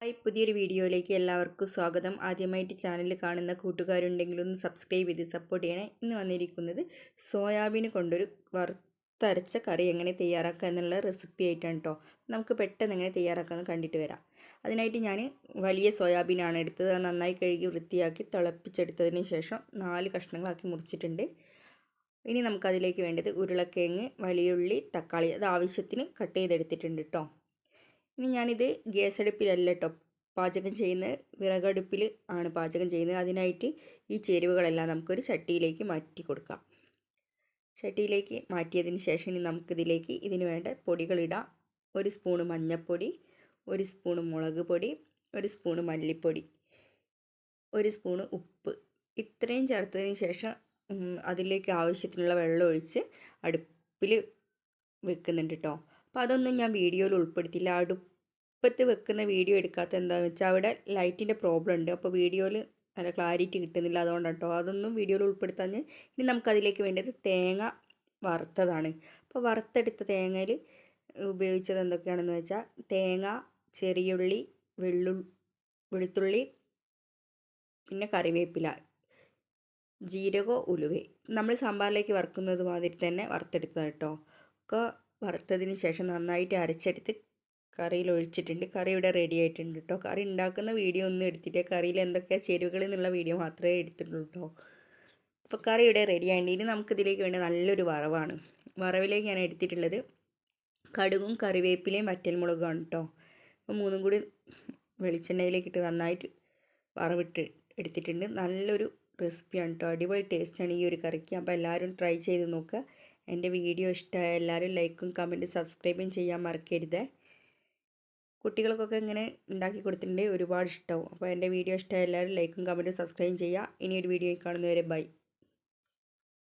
Hi, പുതിയൊരു വീഡിയോയിലേക്ക് എല്ലാവർക്കും സ്വാഗതം. ആദ്യമായിട്ട് ചാനൽ കാണുന്ന കൂട്ടുകാരുണ്ടെങ്കിൽ ഒന്ന് സബ്സ്ക്രൈബ് ചെയ്ത് സപ്പോർട്ട് ചെയ്യണേ. ഇന്ന് വന്നിരിക്കുന്നത് സോയാബീൻ കൊണ്ടൊരു വറുത്തരച്ച കറി എങ്ങനെ തയ്യാറാക്കുക എന്നുള്ള റെസിപ്പി ആയിട്ടാണ് കേട്ടോ. നമുക്ക് പെട്ടെന്ന് എങ്ങനെ തയ്യാറാക്കാമെന്ന് കണ്ടിട്ട് വരാം. അതിനായിട്ട് ഞാൻ വലിയ സോയാബീനാണ് എടുത്തത്. അത് നന്നായി കഴുകി വൃത്തിയാക്കി തിളപ്പിച്ചെടുത്തതിന് ശേഷം 4 കഷ്ണങ്ങളാക്കി മുറിച്ചിട്ടുണ്ട്. ഇനി നമുക്കതിലേക്ക് വേണ്ടത് ഉരുളക്കിഴങ്ങ്, വലിയുള്ളി, തക്കാളി അത് ആവശ്യത്തിന് കട്ട് ചെയ്തെടുത്തിട്ടുണ്ട് കേട്ടോ. ഇനി ഞാനിത് ഗ്യാസ് അടുപ്പിലല്ല കേട്ടോ പാചകം ചെയ്യുന്നത്, വിറകടുപ്പിൽ ആണ് പാചകം ചെയ്യുന്നത്. അതിനായിട്ട് ഈ ചേരുവകളെല്ലാം നമുക്കൊരു ചട്ടിയിലേക്ക് മാറ്റി കൊടുക്കാം. ചട്ടിയിലേക്ക് മാറ്റിയതിന് ശേഷം ഇനി നമുക്കിതിലേക്ക് ഇതിന് വേണ്ട പൊടികളിടാം. 1 സ്പൂണ് മഞ്ഞൾപ്പൊടി, 1 സ്പൂണ് മുളക് പൊടി, 1 സ്പൂണ് മല്ലിപ്പൊടി, 1 സ്പൂണ് ഉപ്പ്. ഇത്രയും ചേർത്തതിന് ശേഷം അതിലേക്ക് ആവശ്യത്തിനുള്ള വെള്ളം ഒഴിച്ച് അടുപ്പിൽ വെക്കുന്നുണ്ട് കേട്ടോ. അപ്പോൾ അതൊന്നും ഞാൻ വീഡിയോയിൽ ഉൾപ്പെടുത്തിയില്ല. അടുപ്പത്ത് വെക്കുന്ന വീഡിയോ എടുക്കാത്ത എന്താണെന്ന് വെച്ചാൽ അവിടെ ലൈറ്റിൻ്റെ പ്രോബ്ലം ഉണ്ട്. അപ്പോൾ വീഡിയോയിൽ നല്ല ക്ലാരിറ്റി കിട്ടുന്നില്ല, അതുകൊണ്ടാണ് കേട്ടോ അതൊന്നും വീഡിയോയിൽ ഉൾപ്പെടുത്താൻ. ഇനി നമുക്കതിലേക്ക് വേണ്ടത് തേങ്ങ വറുത്തതാണ്. അപ്പോൾ വറുത്തെടുത്ത തേങ്ങയിൽ ഉപയോഗിച്ചത് എന്തൊക്കെയാണെന്ന് വെച്ചാൽ തേങ്ങ, ചെറിയുള്ളി, വെളുത്തുള്ളി, പിന്നെ കറിവേപ്പില, ജീരകവും ഉലുവ. നമ്മൾ സാമ്പാറിലേക്ക് വറുക്കുന്നത് മാതിരി തന്നെ വറുത്തെടുത്തത് കേട്ടോ. ഒക്കെ വറുത്തതിന് ശേഷം നന്നായിട്ട് അരച്ചെടുത്ത് കറിയിൽ ഒഴിച്ചിട്ടുണ്ട്. കറി ഇവിടെ റെഡി ആയിട്ടുണ്ട് കേട്ടോ. കറി ഉണ്ടാക്കുന്ന വീഡിയോ ഒന്നും എടുത്തിട്ട് കറിയിൽ എന്തൊക്കെയാണ് ചേരുവകൾ എന്നുള്ള വീഡിയോ മാത്രമേ എടുത്തിട്ടുള്ളൂ കേട്ടോ. അപ്പോൾ കറി ഇവിടെ റെഡി ആയിട്ടുണ്ട്. ഇനി നമുക്കിതിലേക്ക് വേണ്ട നല്ലൊരു വറവാണ്. വറവിലേക്ക് ഞാൻ എടുത്തിട്ടുള്ളത് കടുകും കറിവേപ്പിലയും വറ്റൽമുളകുമാണ് കേട്ടോ. അപ്പോൾ 3 കൂടി വെളിച്ചെണ്ണയിലേക്ക് ഇട്ട് നന്നായിട്ട് വറവിട്ട് എടുത്തിട്ടുണ്ട്. നല്ലൊരു റെസിപ്പിയാണ് കേട്ടോ. അടിപൊളി ടേസ്റ്റാണ് ഈ ഒരു കറിക്ക്. അപ്പോൾ എല്ലാവരും ട്രൈ ചെയ്ത് നോക്കുക. എൻ്റെ വീഡിയോ ഇഷ്ടമായ എല്ലാവരും ലൈക്കും കമൻറ്റും സബ്സ്ക്രൈബും ചെയ്യാൻ മറക്കരുത്. കുട്ടികൾക്കൊക്കെ ഇങ്ങനെ ഉണ്ടാക്കി കൊടുത്തിട്ടുണ്ടെങ്കിൽ ഒരുപാട് ഇഷ്ടമാവും. അപ്പോൾ എൻ്റെ വീഡിയോ ഇഷ്ടമായ എല്ലാവരും ലൈക്കും കമൻറ്റും സബ്സ്ക്രൈബും ചെയ്യുക. ഇനിയൊരു വീഡിയോയിൽ കാണുന്നവരെ ബൈ.